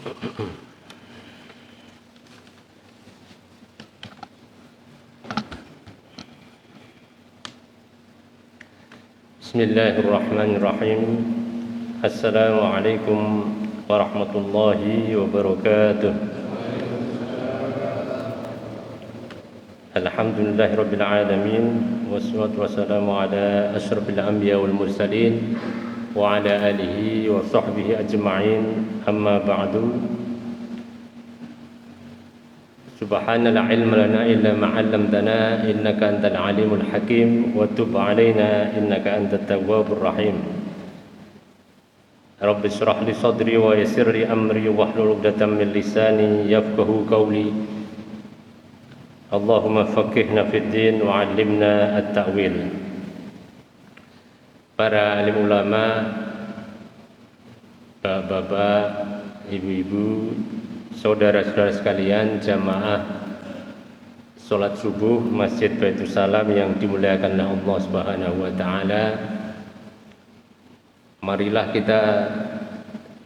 Bismillahirrahmanirrahim. Assalamualaikum warahmatullahi wabarakatuh. Alhamdulillahirabbil alamin wassalatu wassalamu ala asyrafil anbiya wal mursalin wa ala alihi wa sahbihi ajma'in. Amma ba'du. Subhanallah la ilma lana illa ma 'allamtana innaka antal alimul hakim wa tub 'alaina innaka antat tawwabur rahim. Rabbi shrah li sadri wa yassir li amri wahlul 'uqdatam min lisani yafqahu qawli. Allahumma faqihna fid din wa 'allimna at-ta'wil. Para alim ulama, bapak-bapak, ibu-ibu, saudara-saudara sekalian, jamaah salat subuh Masjid Baitur Salam yang dimuliakan oleh Allah Subhanahu wa taala. Marilah kita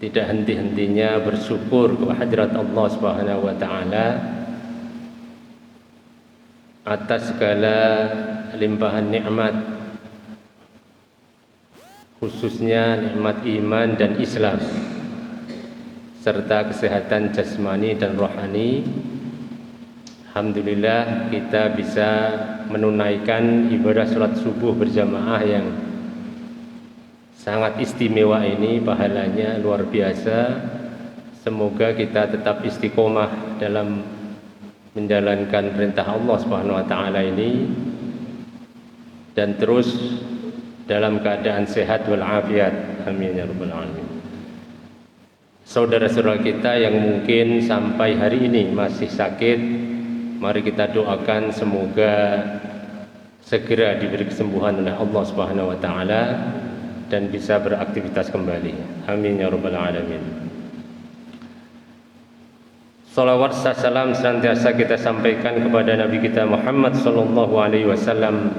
tidak henti-hentinya bersyukur kepada hadirat Allah Subhanahu wa taala atas segala limpahan nikmat, khususnya nikmat iman dan Islam, serta kesehatan jasmani dan rohani. Alhamdulillah kita bisa menunaikan ibadah sholat subuh berjamaah yang sangat istimewa ini, pahalanya luar biasa. Semoga kita tetap istiqomah dalam menjalankan perintah Allah Subhanahu wa taala ini dan terus dalam keadaan sehat walafiat. Amin ya rabbal alamin. Saudara-saudara kita yang mungkin sampai hari ini masih sakit, mari kita doakan semoga segera diberi kesembuhan oleh Allah Subhanahu wa taala dan bisa beraktivitas kembali. Amin ya rabbal alamin. Salawat salam senantiasa kita sampaikan kepada Nabi kita Muhammad sallallahu alaihi wasallam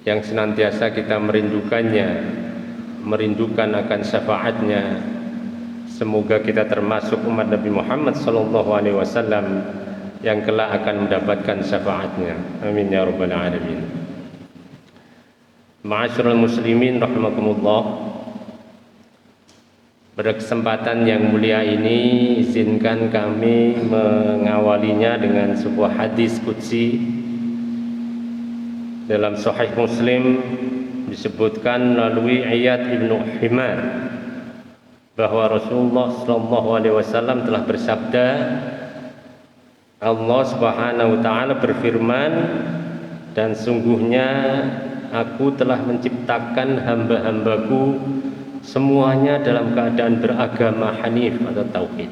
yang senantiasa kita merindukannya, merindukan akan syafaatnya. Semoga kita termasuk umat Nabi Muhammad sallallahu alaihi wasallam yang kelak akan mendapatkan syafaatnya. Amin ya rabbal alamin. Ma'asyiral muslimin rahimakumullah. Pada kesempatan yang mulia ini, izinkan kami mengawalinya dengan sebuah hadis qudsi. Dalam Sahih Muslim disebutkan melalui Iyad ibnu Himar bahwa Rasulullah sallallahu alaihi wasallam telah bersabda, Allah Subhanahu wa taala berfirman, dan sungguhnya aku telah menciptakan hamba-hambaku semuanya dalam keadaan beragama hanif atau tauhid.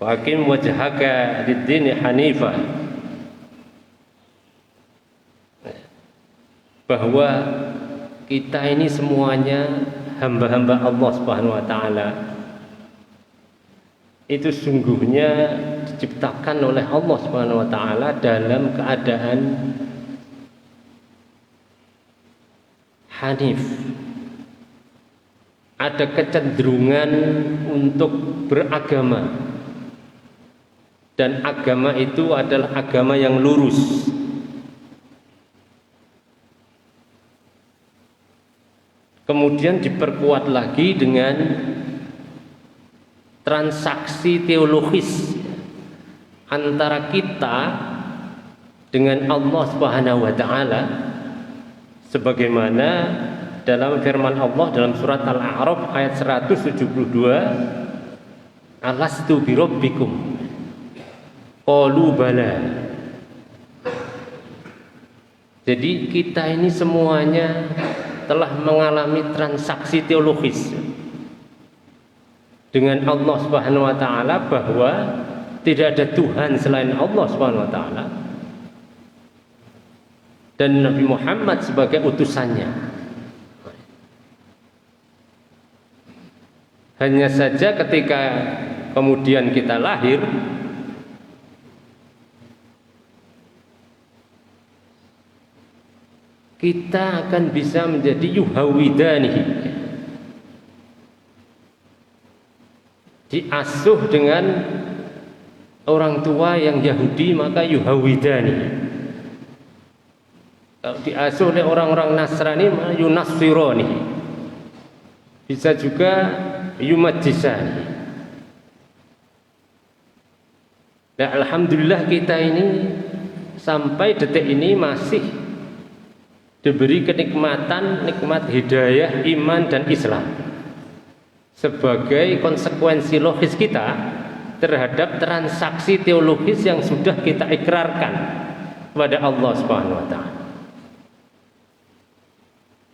Faqim wajhaka lid-dini hanifah, bahwa kita ini semuanya hamba-hamba Allah Subhanahu wa taala itu sungguhnya diciptakan oleh Allah Subhanahu wa taala dalam keadaan hanif. Ada kecenderungan untuk beragama, dan agama itu adalah agama yang lurus. Kemudian diperkuat lagi dengan transaksi teologis antara kita dengan Allah Subhanahu wa taala, sebagaimana dalam firman Allah dalam surat Al-A'raf ayat 172, alastu birabbikum qalu bala. Jadi kita ini semuanya telah mengalami transaksi teologis dengan Allah Subhanahu wa taala, bahwa tidak ada Tuhan selain Allah Subhanahu wa taala dan Nabi Muhammad sebagai utusannya. Hanya saja ketika kemudian kita lahir, kita akan bisa menjadi yuhawidani, diasuh dengan orang tua yang Yahudi maka yuhawidani. Kalau diasuh oleh orang-orang Nasrani maka yunassirani. Bisa juga yumajjisani. Nah, alhamdulillah kita ini sampai detik ini masih diberi kenikmatan, nikmat hidayah, iman dan Islam sebagai konsekuensi logis kita terhadap transaksi teologis yang sudah kita ikrarkan kepada Allah Subhanahu wa taala,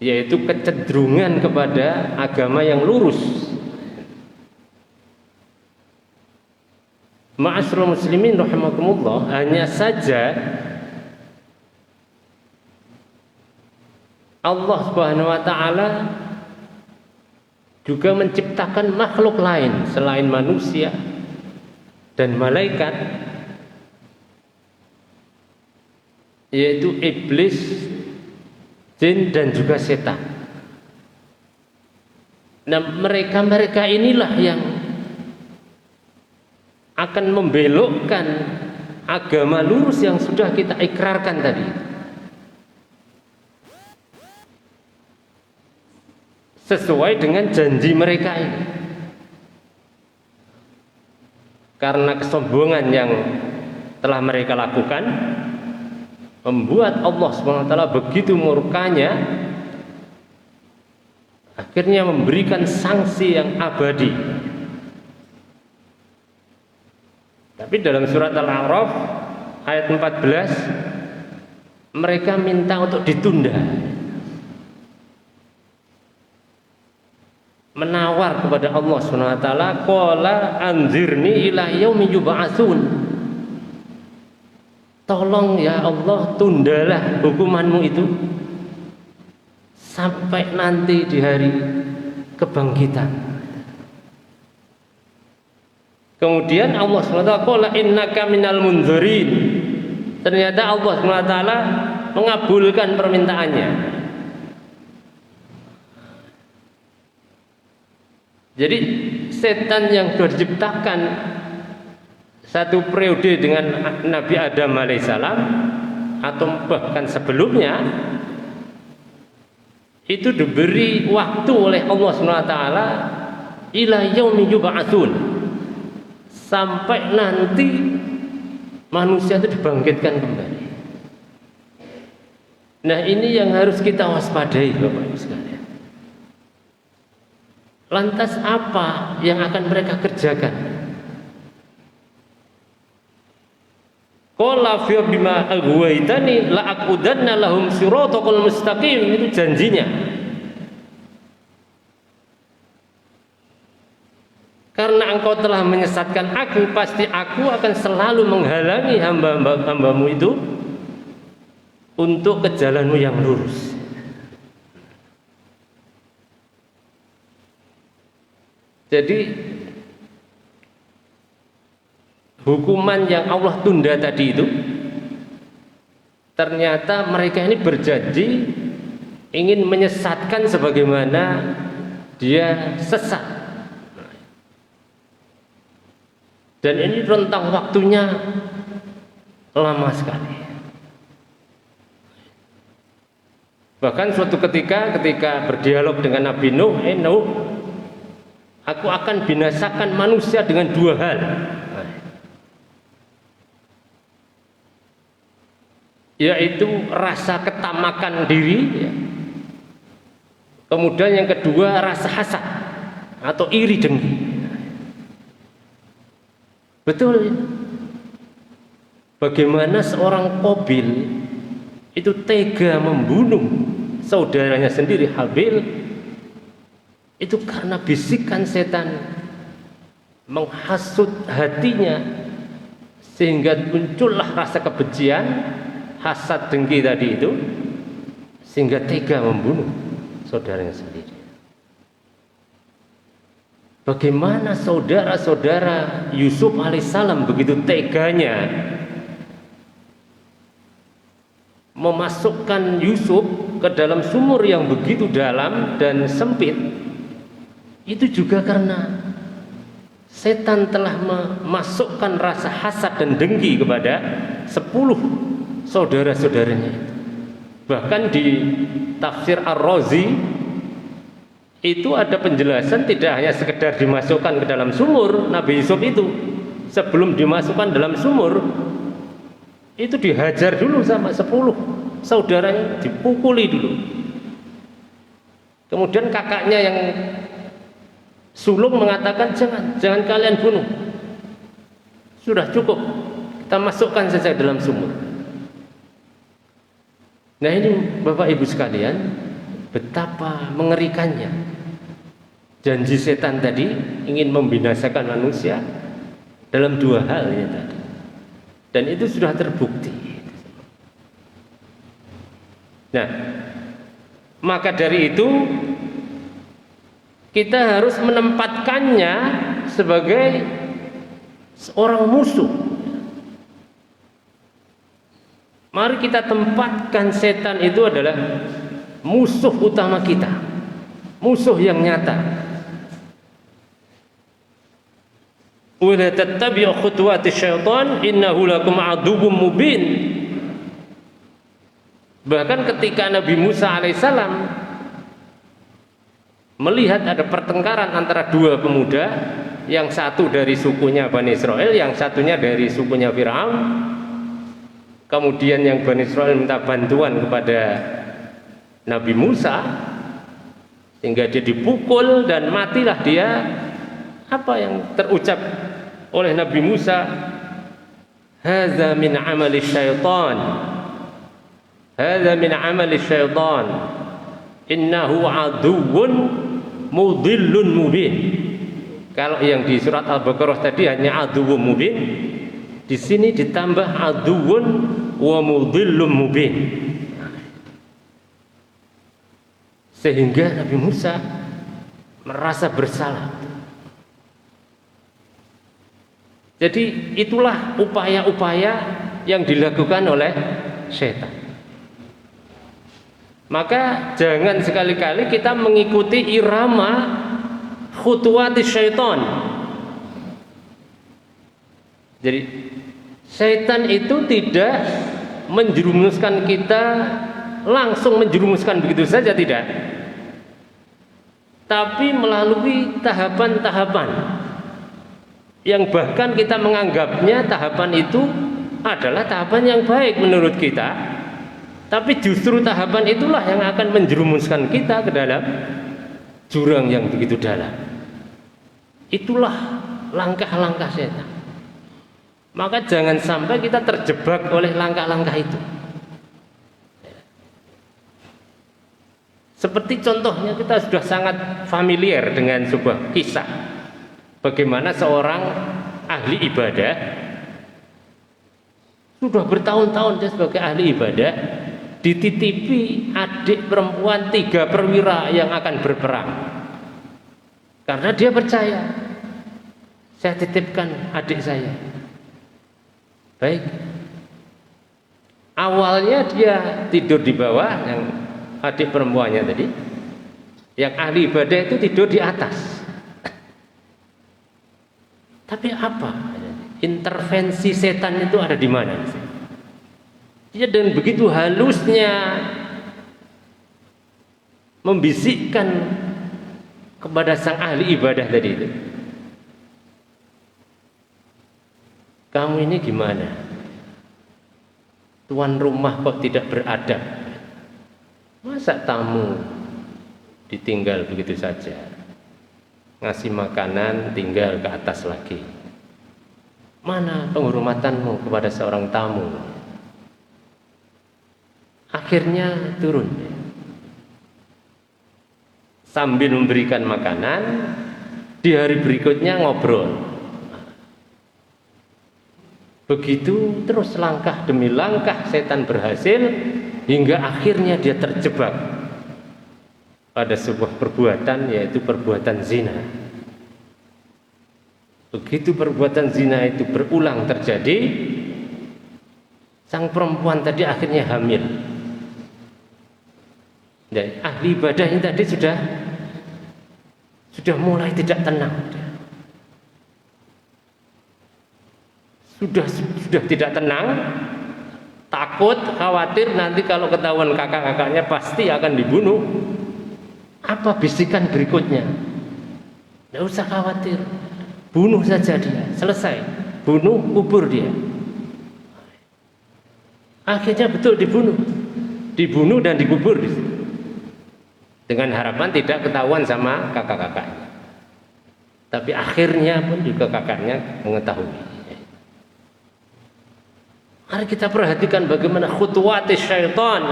yaitu kecenderungan kepada agama yang lurus. Ma'asyiral muslimin rahimakumullah, hanya saja Allah Subhanahu wa taala juga menciptakan makhluk lain selain manusia dan malaikat, yaitu iblis, jin dan juga setan. Nah, mereka inilah yang akan membelokkan agama lurus yang sudah kita ikrarkan tadi. Sesuai dengan janji mereka ini. Karena kesombongan yang telah mereka lakukan membuat Allah SWT begitu murkanya, akhirnya memberikan sanksi yang abadi. Tapi dalam surat Al-A'raf ayat 14 mereka minta untuk ditunda, menawar kepada Allah SWT, qala anzirni ila yaumi yub'atsun, tolong ya Allah, tundalah hukumanmu itu sampai nanti di hari kebangkitan. Kemudian Allah SWT qala innaka minal munzirin, ternyata Allah SWT mengabulkan permintaannya. Jadi setan yang sudah diciptakan satu periode dengan Nabi Adam alaihissalam atau bahkan sebelumnya, itu diberi waktu oleh Allah SWT ila yaumi yub'atsun, sampai nanti manusia itu dibangkitkan kembali. Nah, ini yang harus kita waspadai, Bapak Ibu sekalian. Lantas apa yang akan mereka kerjakan? Qala fi bima aghwaytani la aqudanna lahum siratal mustaqim, itu janjinya. Karena engkau telah menyesatkan aku, pasti aku akan selalu menghalangi hamba-hambamu itu untuk ke jalanmu yang lurus. Jadi hukuman yang Allah tunda tadi itu, ternyata mereka ini berjanji ingin menyesatkan sebagaimana dia sesat. Dan ini rentang waktunya lama sekali. Bahkan suatu ketika berdialog dengan Nabi Nuh, Nuh, aku akan binasakan manusia dengan dua hal, yaitu rasa ketamakan diri, kemudian yang kedua rasa hasad atau iri dengki. Betul. Bagaimana seorang Qabil itu tega membunuh saudaranya sendiri Habil, itu karena bisikan setan menghasut hatinya sehingga muncullah rasa kebencian, hasad, dengki tadi itu, sehingga tega membunuh saudaranya sendiri. Bagaimana saudara-saudara Yusuf alaihissalam begitu teganya memasukkan Yusuf ke dalam sumur yang begitu dalam dan sempit, itu juga karena setan telah memasukkan rasa hasad dan dengki kepada 10 saudara-saudaranya itu. Bahkan di tafsir Ar-Razi itu ada penjelasan tidak hanya sekedar dimasukkan ke dalam sumur. Nabi Yusuf itu sebelum dimasukkan dalam sumur itu dihajar dulu sama 10 saudaranya, dipukuli dulu. Kemudian kakaknya yang sulung mengatakan jangan kalian bunuh, sudah cukup, kita masukkan saja dalam sumur. Nah ini Bapak Ibu sekalian, betapa mengerikannya janji setan tadi ingin membinasakan manusia dalam 2 hal ini tadi, dan itu sudah terbukti. Nah, maka dari itu kita harus menempatkannya sebagai seorang musuh. Mari kita tempatkan setan itu adalah musuh utama kita, musuh yang nyata. Wala tattabi'u khutuwati syaitan innahu lakum aduwwum mubin. Bahkan ketika Nabi Musa alaihissalam melihat ada pertengkaran antara 2 pemuda, yang satu dari sukunya Bani Israel, yang satunya dari sukunya Fir'aun. Kemudian yang Bani Israel minta bantuan kepada Nabi Musa sehingga dia dipukul dan matilah dia. Apa yang terucap oleh Nabi Musa? Hadza min amali syaitan, hadza min amali syaitan, innahu aduwwun mudhillun mubin. Kalau yang di surat Al-Baqarah tadi hanya aduwwun mubin, di sini ditambah aduwwun wa mudhillun mubin. Sehingga Nabi Musa merasa bersalah. Jadi itulah upaya-upaya yang dilakukan oleh setan. Maka jangan sekali-kali kita mengikuti irama khutuwati syaitan. Jadi setan itu tidak menjerumuskan kita, langsung menjerumuskan begitu saja, tidak, tapi melalui tahapan-tahapan yang bahkan kita menganggapnya tahapan itu adalah tahapan yang baik menurut kita, tapi justru tahapan itulah yang akan menjerumuskan kita ke dalam jurang yang begitu dalam. Itulah langkah-langkah setan. Maka jangan sampai kita terjebak oleh langkah-langkah itu. Seperti contohnya, kita sudah sangat familiar dengan sebuah kisah bagaimana seorang ahli ibadah, sudah bertahun-tahun dia sebagai ahli ibadah, dititipi adik perempuan 3 perwira yang akan berperang. Karena dia percaya, saya titipkan adik saya. Baik. Awalnya dia tidur di bawah, yang adik perempuannya tadi, yang ahli ibadah itu tidur di atas. Tapi apa? Intervensi setan itu ada di mana? Dia dengan begitu halusnya membisikkan kepada sang ahli ibadah tadi itu, kamu ini gimana? Tuan rumah kok tidak beradab? Masa tamu ditinggal begitu saja? Ngasih makanan tinggal ke atas lagi. Mana penghormatanmu kepada seorang tamu? Akhirnya turun. Sambil memberikan makanan, di hari berikutnya ngobrol. Begitu terus langkah demi langkah setan berhasil, hingga akhirnya dia terjebak pada sebuah perbuatan, yaitu perbuatan zina. Begitu perbuatan zina itu berulang terjadi, sang perempuan tadi akhirnya hamil. Dan ahli ibadah ini tadi sudah mulai tidak tenang. sudah tidak tenang, takut, khawatir nanti kalau ketahuan kakak-kakaknya pasti akan dibunuh. Apa bisikan berikutnya? Tidak usah khawatir, bunuh saja dia, selesai, bunuh, kubur dia. Akhirnya betul dibunuh dan dikubur di situ. Dengan harapan tidak ketahuan sama kakak-kakaknya. Tapi akhirnya pun juga kakaknya mengetahui. Mari kita perhatikan bagaimana khutuwat syaitan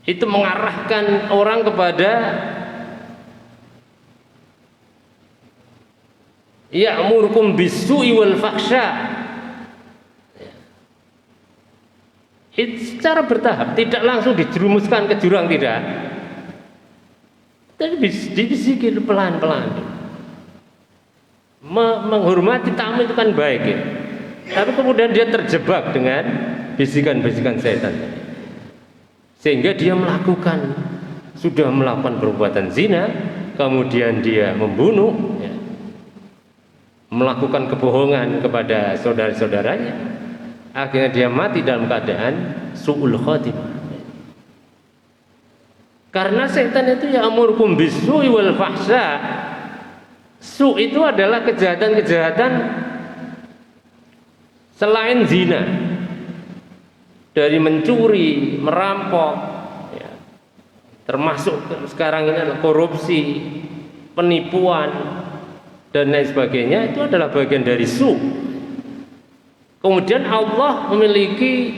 itu mengarahkan orang kepada ya'murukum bis-su'i wal fahsya. Itu secara bertahap, tidak langsung dijerumuskan ke jurang, tidak. Tapi dibisikin pelan-pelan. Menghormati tamu itu kan baik ya. Tapi kemudian dia terjebak dengan bisikan-bisikan setan. Sehingga dia sudah melakukan perbuatan zina, kemudian dia membunuh, ya, melakukan kebohongan kepada saudara-saudaranya. Akhirnya dia mati dalam keadaan su'ul khatimah. Karena setan itu ya'murukum bis-su'i wal fahsya. Su' itu adalah kejahatan-kejahatan selain zina. Dari mencuri, merampok, ya, termasuk sekarang ini adalah korupsi, penipuan dan lain sebagainya, itu adalah bagian dari su'. Kemudian Allah memiliki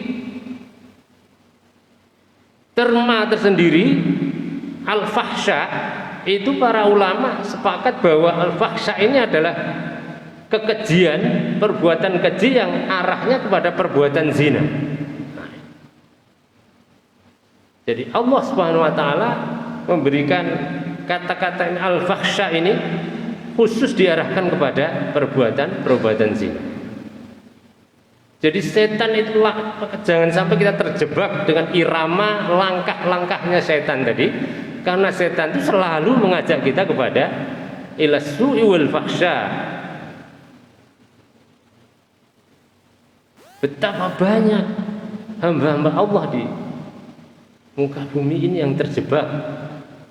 terma tersendiri, al-fahsya. Itu para ulama sepakat bahwa al-fahsya ini adalah kekejian, perbuatan keji yang arahnya kepada perbuatan zina. Jadi Allah Subhanahu wa taala memberikan kata-kata al-fahsya ini khusus diarahkan kepada perbuatan zina. Jadi setan itu jangan sampai kita terjebak dengan irama langkah-langkahnya setan tadi, karena setan itu selalu mengajak kita kepada ilas su'i wal fahsya. Betapa banyak hamba-hamba Allah di muka bumi ini yang terjebak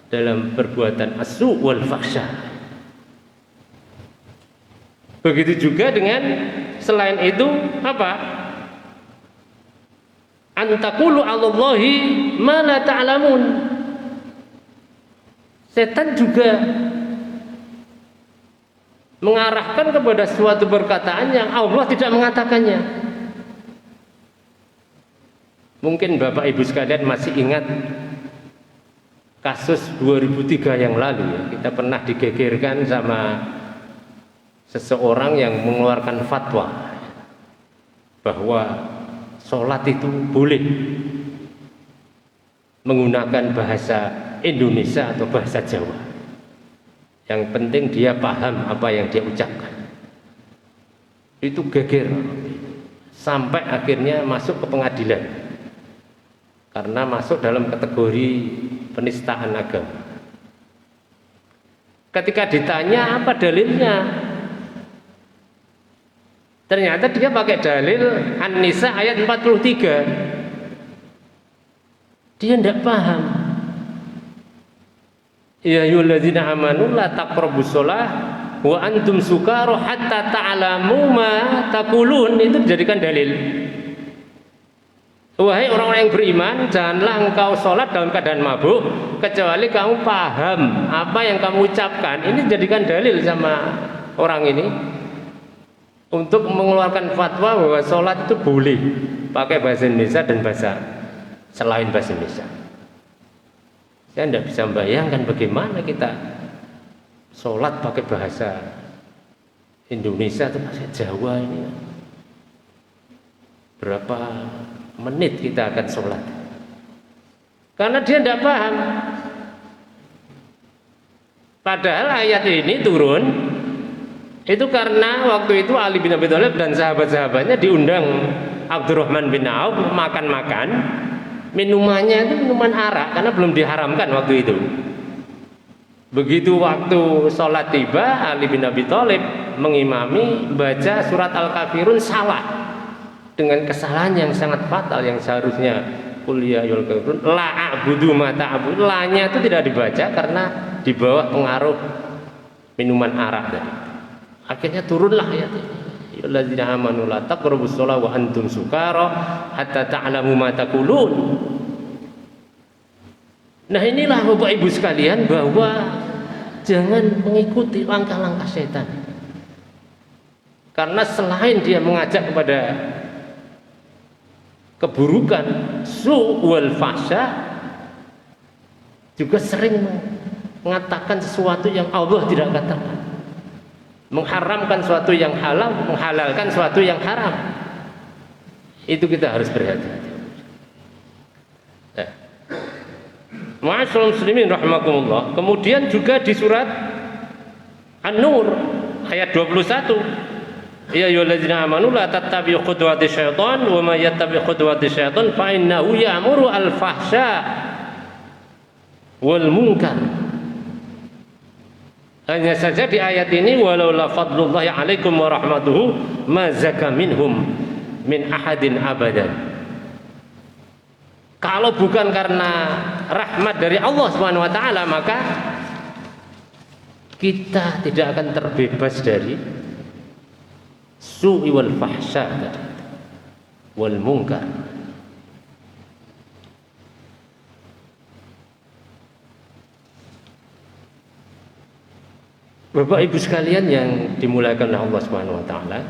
dalam perbuatan as-su' wal fahsya. Begitu juga dengan selain itu apa? Antakulu 'alallahi ma la ta'lamun. Setan juga mengarahkan kepada suatu perkataan yang Allah tidak mengatakannya. Mungkin Bapak Ibu sekalian masih ingat kasus 2003 yang lalu ya. Kita pernah digegerkan sama seseorang yang mengeluarkan fatwa bahwa sholat itu boleh menggunakan bahasa Indonesia atau bahasa Jawa. Yang penting dia paham apa yang dia ucapkan. Itu geger sampai akhirnya masuk ke pengadilan karena masuk dalam kategori penistaan agama. Ketika ditanya apa dalilnya, ternyata dia pakai dalil An-Nisa ayat 43. Dia tidak paham. Ya ayyuhalladzina amanu la taqrabus shalah wa antum sukara hatta ta'lamu ma taqulun. Itu dijadikan dalil. Wahai orang-orang yang beriman, janganlah engkau sholat dalam keadaan mabuk kecuali kamu paham apa yang kamu ucapkan. Ini dijadikan dalil sama orang ini untuk mengeluarkan fatwa bahwa sholat itu boleh pakai bahasa Indonesia dan bahasa selain bahasa Indonesia. Saya tidak bisa membayangkan bagaimana kita sholat pakai bahasa Indonesia atau bahasa Jawa ini. Berapa menit kita akan sholat? Karena dia tidak paham. Padahal ayat ini turun itu karena waktu itu Ali bin Abi Thalib dan sahabat-sahabatnya diundang Abdurrahman bin Auf makan-makan. Minumannya itu minuman arak karena belum diharamkan waktu itu. Begitu waktu sholat tiba, Ali bin Abi Thalib mengimami, baca surat Al-Kafirun salah, dengan kesalahan yang sangat fatal, yang seharusnya qul ya ayyuhal kafirun la a'budu ma ta'budun, la-nya itu tidak dibaca karena di bawah pengaruh minuman arak tadi. Akhirnya turunlah ayat ini, ya alladzina amanu la taqrabus shalah wa antum sukara hatta ta'lamu ma taqulun. Nah, inilah Bapak Ibu sekalian, bahwa jangan mengikuti langkah-langkah setan. Karena selain dia mengajak kepada keburukan, su' wal fahsya, juga sering mengatakan sesuatu yang Allah tidak katakan, mengharamkan sesuatu yang halal, menghalalkan sesuatu yang haram. Itu kita harus berhati-hati. Ma'asyiral muslimin rahimakumullah. Kemudian juga di surat An-Nur ayat 21, ya ayyuhallazina amanu la tattabi'u khutuwati syaitan wa may yattabi' khutuwati syaitan fa innahu ya'muru al-fahsya wal munkar. Hanya saja di ayat ini, walau la fadlullahi 'alaikum wa rahmatuhu ma zaka minhum min ahadin abadan. Kalau bukan karena rahmat dari Allah Subhanahu wa taala, maka kita tidak akan terbebas dari su'i wal fahsya wal munkar. Bapak Ibu sekalian yang dimuliakan oleh Allah Subhanahu wa taala,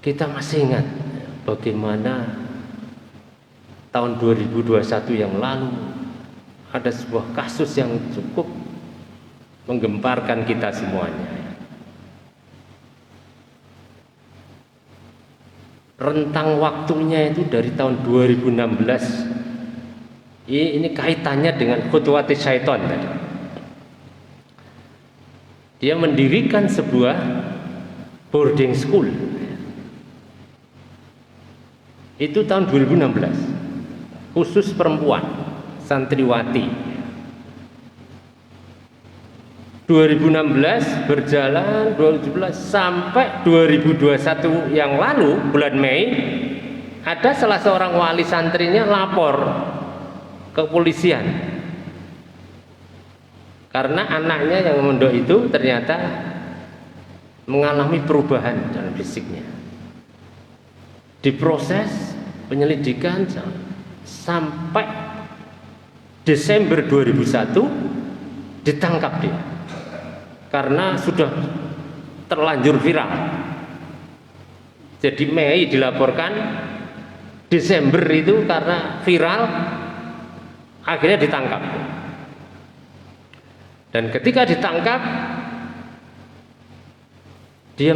kita masih ingat bagaimana tahun 2021 yang lalu ada sebuah kasus yang cukup menggemparkan kita semuanya. Rentang waktunya itu dari tahun 2016. Ini kaitannya dengan khutuwati syaitan tadi. Dia mendirikan sebuah boarding school. Itu tahun 2016. Khusus perempuan, santriwati. 2016 berjalan, 2017 sampai 2021 yang lalu bulan Mei, ada salah seorang wali santrinya lapor ke kepolisian karena anaknya yang mondok itu ternyata mengalami perubahan dalam fisiknya. Diproses penyelidikan sampai Desember 2001 ditangkap dia karena sudah terlanjur viral. Jadi Mei dilaporkan, Desember itu karena viral akhirnya ditangkap. Dan ketika ditangkap dia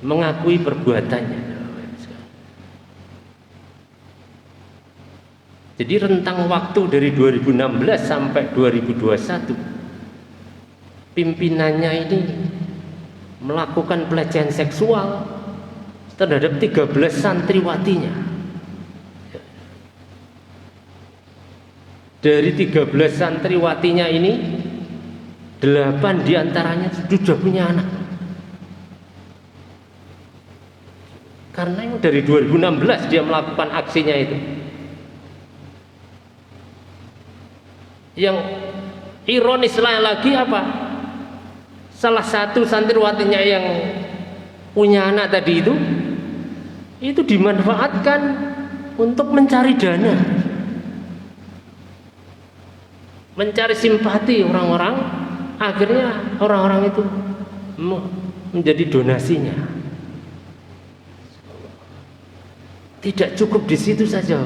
mengakui perbuatannya. Jadi rentang waktu dari 2016 sampai 2021 pimpinannya ini melakukan pelecehan seksual terhadap 13 santriwatinya. Dari 13 santriwatinya ini 8 diantaranya sudah punya anak. Karena yang dari 2016 dia melakukan aksinya itu. Yang ironis lagi apa? Salah satu santriwatinya yang punya anak tadi itu dimanfaatkan untuk mencari dana, mencari simpati orang-orang. Akhirnya orang-orang itu menjadi donasinya. Tidak cukup di situ saja.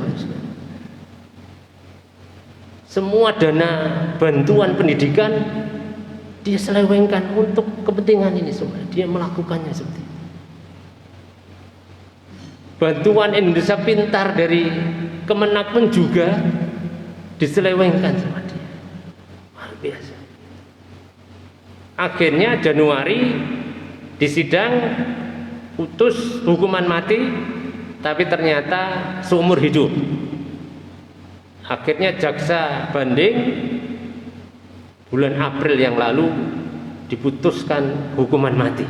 Semua dana bantuan pendidikan dia selewengkan untuk kepentingan ini semua. Dia melakukannya seperti itu. Bantuan Indonesia Pintar dari Kemenak pun juga diselewengkan sama dia. Luar biasa. Akhirnya Januari disidang, putus hukuman mati, tapi ternyata seumur hidup. Akhirnya jaksa banding bulan April yang lalu diputuskan hukuman mati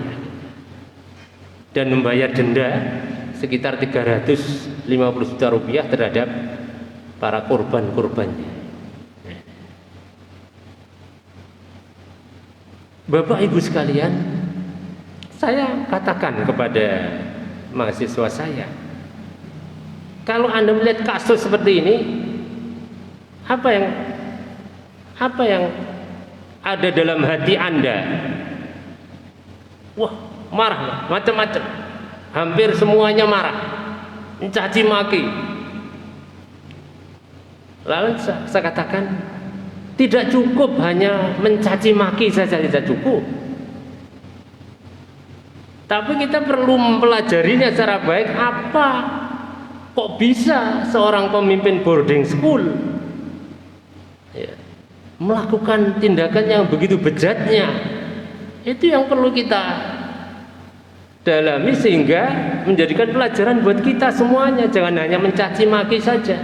dan membayar denda sekitar 350 juta rupiah terhadap para korban-korbannya. Bapak Ibu sekalian, saya katakan kepada mahasiswa saya, kalau Anda melihat kasus seperti ini, apa yang ada dalam hati Anda? Wah, marah, macam-macam. Hampir semuanya marah, mencaci maki. Lalu saya katakan, tidak cukup hanya mencaci maki saja, tidak cukup. Tapi kita perlu mempelajarinya secara baik. Apa kok bisa seorang pemimpin boarding school melakukan tindakan yang begitu bejatnya? Itu yang perlu kita dalami sehingga menjadikan pelajaran buat kita semuanya. Jangan hanya mencaci maki saja.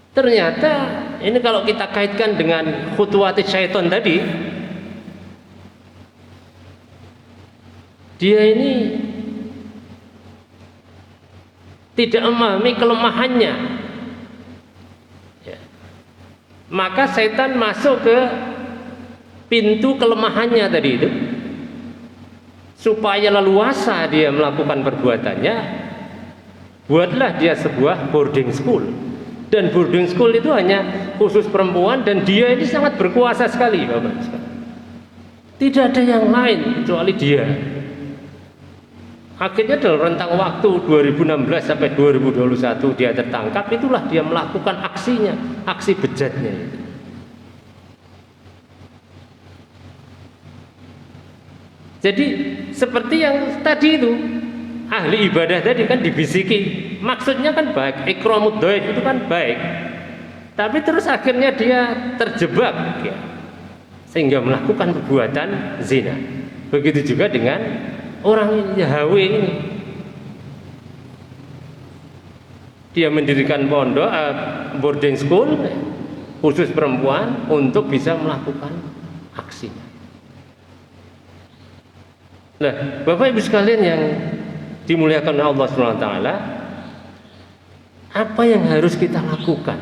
Ternyata ini kalau kita kaitkan dengan khutuwati syaitan tadi, dia ini tidak memahami kelemahannya, maka setan masuk ke pintu kelemahannya tadi itu, supaya leluasa dia melakukan perbuatannya. Buatlah dia sebuah boarding school, dan boarding school itu hanya khusus perempuan, dan dia ini sangat berkuasa sekali, Bapak. Tidak ada yang lain kecuali dia. Akhirnya dalam rentang waktu 2016 sampai 2021 dia tertangkap. Itulah dia melakukan aksinya, aksi bejatnya itu. Jadi seperti yang tadi itu, ahli ibadah tadi kan dibisiki, maksudnya kan baik, ikramud dhaif itu kan baik, tapi terus akhirnya dia terjebak ya, sehingga melakukan perbuatan zina. Begitu juga dengan orang Yahweh ini, dia mendirikan pondok boarding school khusus perempuan untuk bisa melakukan aksinya. Nah, Bapak Ibu sekalian yang dimuliakan Allah SWT, apa yang harus kita lakukan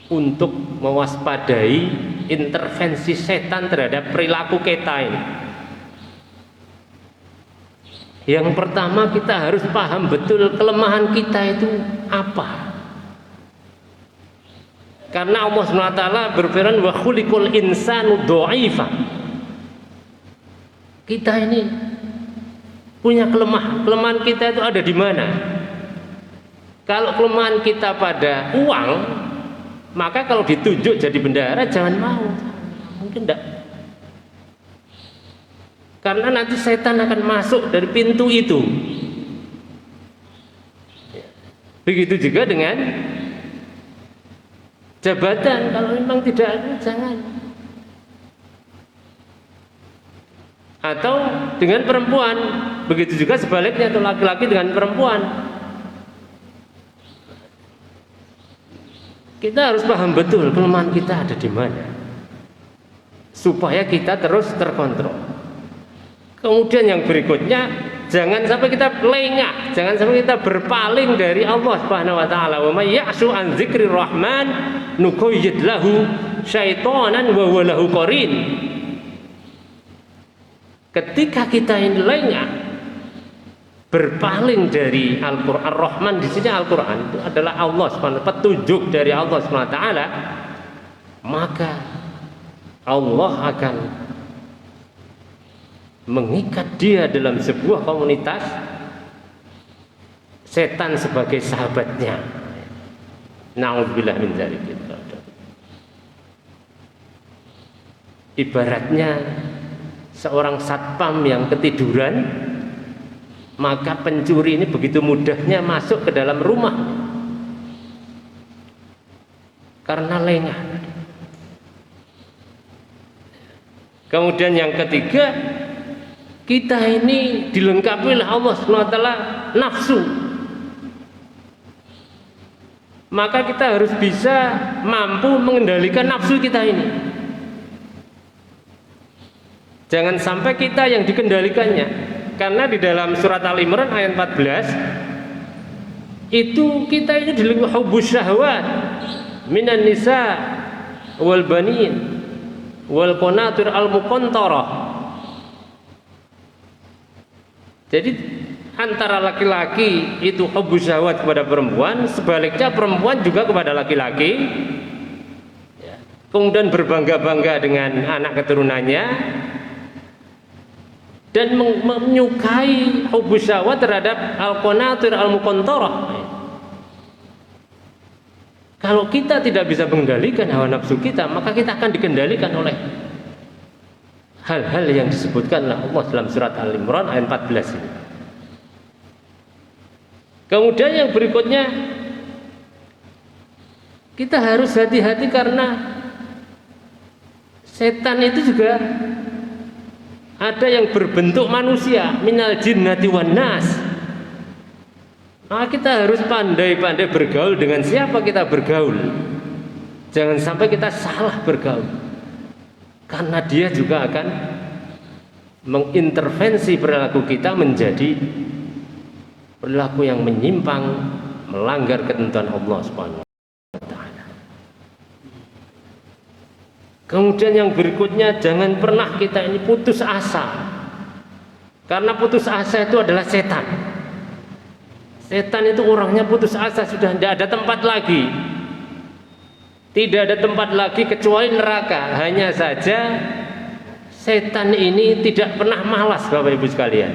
untuk mewaspadai intervensi setan terhadap perilaku kita ini? Yang pertama, kita harus paham betul kelemahan kita itu apa. Karena Allah SWT berfirman, wa khuliqal insanu dha'ifa. Kita ini punya kelemahan. Kelemahan kita itu ada di mana? Kalau kelemahan kita pada uang, maka kalau ditunjuk jadi bendahara jangan mau. Mungkin enggak. Karena nanti setan akan masuk dari pintu itu. Begitu juga dengan jabatan. Kalau memang tidak ada, jangan. Atau dengan perempuan, begitu juga sebaliknya, atau laki-laki dengan perempuan. Kita harus paham betul kelemahan kita ada di mana, supaya kita terus terkontrol. Kemudian yang berikutnya, jangan sampai kita lengah, jangan sampai kita berpaling dari Allah Subhanahu wa taala. Wa may ya'shu an dzikrir rahman nuqayyid lahu syaitanan wa huwa lahu qarin. Ketika kita ini lengah, berpaling dari Al-Qur'an, Ar-Rahman di sini Al-Qur'an itu adalah Allah Subhanahu wa taala, petunjuk dari Allah Subhanahu wa taala, maka Allah akan mengikat dia dalam sebuah komunitas setan sebagai sahabatnya. Na'udzubillah min dzalik. Ibaratnya seorang satpam yang ketiduran, maka pencuri ini begitu mudahnya masuk ke dalam rumah karena lengah. Kemudian yang ketiga, kita ini dilengkapi oleh Allah SWT nafsu. maka kita harus bisa mampu mengendalikan nafsu kita ini. Jangan sampai kita yang dikendalikannya. Karena di dalam surat Al-Imran ayat 14 itu kita ini dilingkupi hubbus syahwat minan nisa wal banin wal qanatir al muqantarah. Jadi antara laki-laki itu hubbus syahwat kepada perempuan, sebaliknya perempuan juga kepada laki-laki. Kemudian berbangga-bangga dengan anak keturunannya dan menyukai hubbus syahwat terhadap al-qanatir al-muqantarah. Kalau kita tidak bisa mengendalikan hawa nafsu kita, maka kita akan dikendalikan oleh hal-hal yang disebutkan oleh Allah dalam surat Al-Imran ayat 14 ini. Kemudian yang berikutnya, kita harus hati-hati karena setan itu juga ada yang berbentuk manusia, minal jinnati wan nas. Maka kita harus pandai-pandai bergaul dengan siapa kita bergaul. Jangan sampai kita salah bergaul, karena dia juga akan mengintervensi perilaku kita menjadi perilaku yang menyimpang, melanggar ketentuan Allah Subhanahu wa taala. Kemudian yang berikutnya, jangan pernah kita ini putus asa. Karena putus asa itu adalah setan. Setan itu orangnya putus asa, sudah tidak ada tempat lagi. Tidak ada tempat lagi kecuali neraka. Hanya saja setan ini tidak pernah malas, Bapak Ibu sekalian.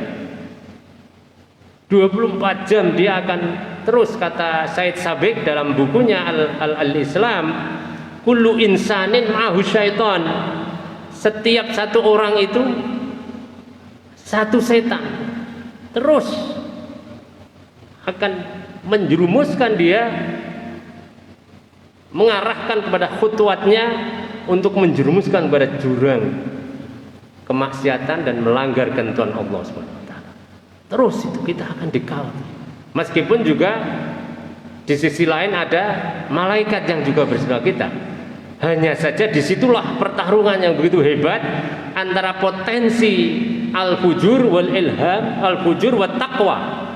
24 jam dia akan terus, kata Said Sabiq dalam bukunya Al-Islam, kullu insanin ma'ahu syaitan. Setiap satu orang itu satu setan, terus akan menjerumuskan dia, mengarahkan kepada khutwatnya untuk menjerumuskan kepada jurang kemaksiatan dan melanggar ketentuan Allah SWT. Terus itu kita akan dikawal. Meskipun juga di sisi lain ada malaikat yang juga bersama kita. Hanya saja disitulah pertarungan yang begitu hebat antara potensi al-fujur wal ilham, al-fujur wat taqwa.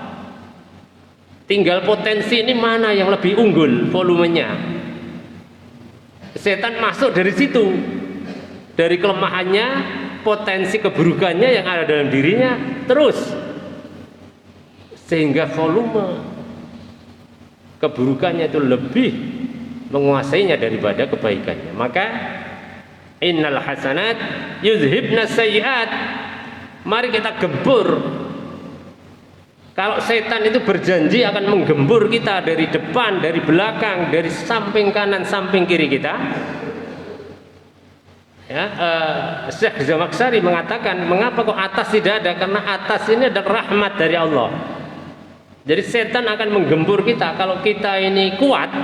Tinggal potensi ini mana yang lebih unggul volumenya. Setan masuk dari situ, dari kelemahannya, potensi keburukannya yang ada dalam dirinya, terus sehingga volume keburukannya itu lebih menguasainya daripada kebaikannya. Maka innal hasanat yuzhibna sayyiat. Mari kita gempur. Kalau setan itu berjanji akan menggembur kita dari depan, dari belakang, dari samping kanan, samping kiri kita. Ya, Syekh Zamakhsyari mengatakan, mengapa kok atas tidak ada? Karena atas ini ada rahmat dari Allah. Jadi setan akan menggembur kita. Kalau kita ini kuat,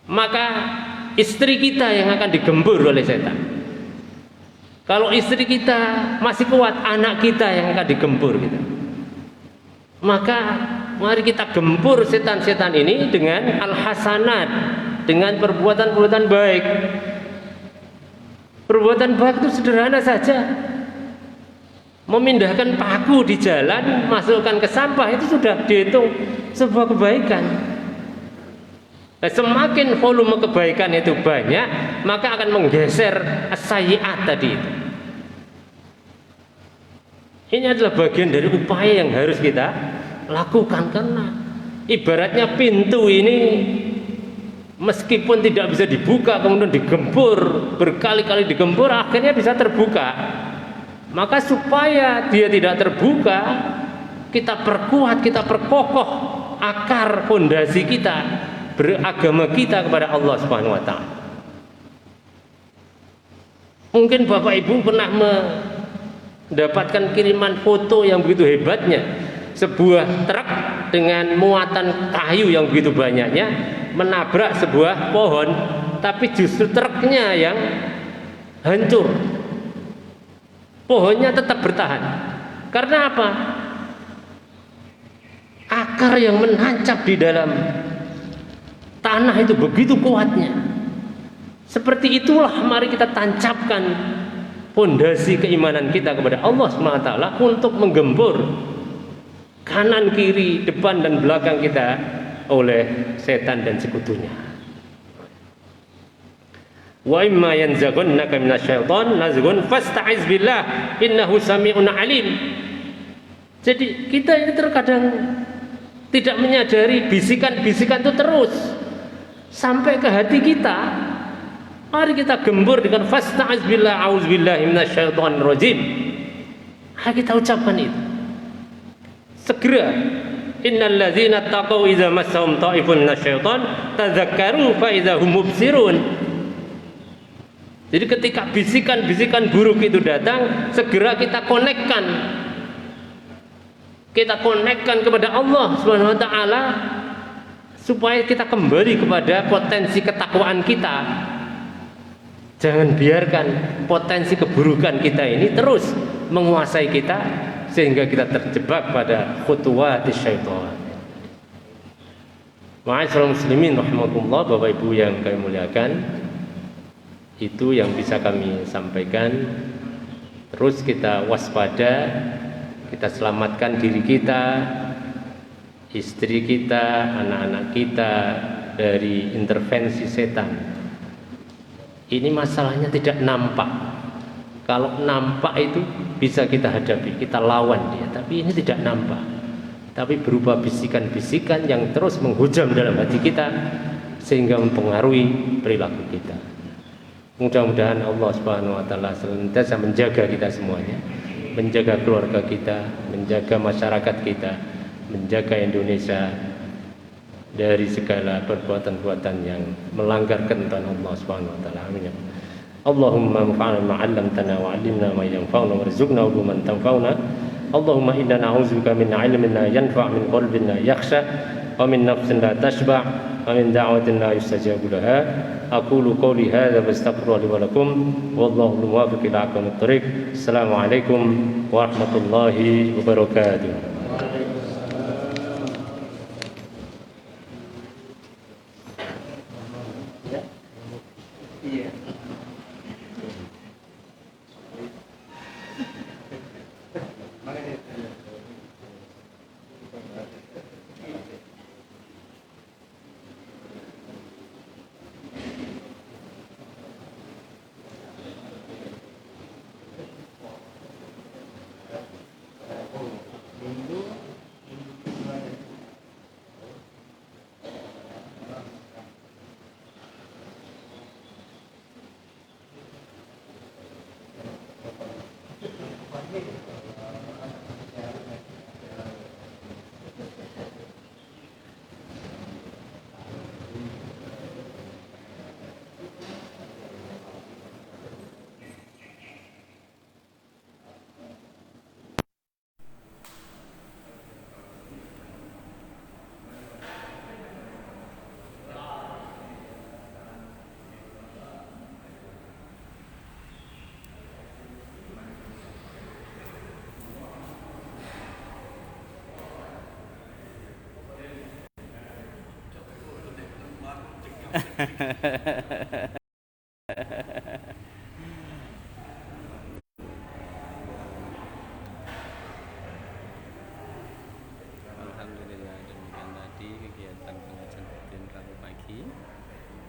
maka istri kita yang akan digembur oleh setan. Kalau istri kita masih kuat, anak kita yang akan digembur kita. Maka mari kita gempur setan-setan ini dengan al-hasanat, dengan perbuatan-perbuatan baik. Perbuatan baik itu sederhana saja. Memindahkan paku di jalan, masukkan ke sampah, itu sudah dihitung sebuah kebaikan. Nah, semakin volume kebaikan itu banyak, maka akan menggeser as-sayyi'at tadi itu. Ini adalah bagian dari upaya yang harus kita lakukan, karena ibaratnya pintu ini meskipun tidak bisa dibuka, kemudian digempur, berkali-kali digempur, akhirnya bisa terbuka. Maka supaya dia tidak terbuka, kita perkuat, kita perkokoh akar fondasi kita, beragama kita kepada Allah Subhanahu wa taala. Mungkin Bapak Ibu pernah mendapatkan kiriman foto yang begitu hebatnya, sebuah truk dengan muatan kayu yang begitu banyaknya menabrak sebuah pohon, tapi justru truknya yang hancur. Pohonnya tetap bertahan. Karena apa? Akar yang menancap di dalam Tanah itu begitu kuatnya. Seperti itulah mari kita tancapkan pondasi keimanan kita kepada Allah SWT untuk menggembur kanan, kiri, depan dan belakang kita oleh setan dan sekutunya. Wa imma yanzaghannaka minasyaiton nazghun fasta'iz billah innahu sami'un alim. Jadi kita ini terkadang tidak menyadari bisikan-bisikan itu terus sampai ke hati kita. Mari kita gembur dengan fasta'iz billah a'udzubillahi minasyaitonir rajim. Mari kita ucapkan itu. Segera innal ladzina taqaw idza massahum ta'ifun minasyaiton tadzakkaru fa idza hum mubsirun. Jadi ketika bisikan-bisikan buruk itu datang, segera kita konekkan. Kita konekkan kepada Allah Subhanahu wa taala supaya kita kembali kepada potensi ketakwaan kita. Jangan biarkan potensi keburukan kita ini terus menguasai kita sehingga kita terjebak pada khutuwatis syaitan. Ma'asyiral muslimin rahimakumullah, Bapak Ibu yang kami muliakan, itu yang bisa kami sampaikan. Terus kita waspada, kita selamatkan diri kita, istri kita, anak-anak kita dari intervensi setan. Ini masalahnya tidak nampak. Kalau nampak itu bisa kita hadapi, kita lawan dia. Tapi ini tidak nampak. Tapi berupa bisikan-bisikan yang terus menghujam dalam hati kita sehingga mempengaruhi perilaku kita. Mudah-mudahan Allah Subhanahu wa taala senantiasa menjaga kita semuanya, menjaga keluarga kita, menjaga masyarakat kita, menjaga Indonesia dari segala perbuatan-perbuatan yang melanggar ketentuan Allah Subhanahu wa taala. Amin. Allahumma anfa'na ma 'allamtana wa 'allimna ma yanfa'una warzuqna uluman tanfa'una. Allahumma inna na'udzubika min 'ilmin la yanfa' min qalbin la yakhsha wa min nafsin la tashba' wa min da'watin la yustajabu laha. Aqulu qawli hadza wa astaghfirullaha li wa lakum wallahu muwaffiq ila aqwamit thoriq. Assalamualaikum warahmatullahi wabarakatuh. Alhamdulillah, demikian tadi kegiatan pengajian rutin Rabu pagi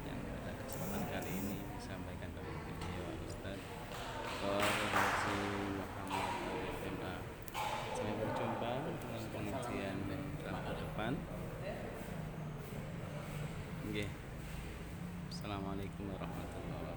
yang pada kesempatan kali ini disampaikan oleh beliau Ustaz Haji Muhammad FMA. Sampai berjumpa dengan pengajian Rabu depan. Assalamualaikum warahmatullahi wabarakatuh.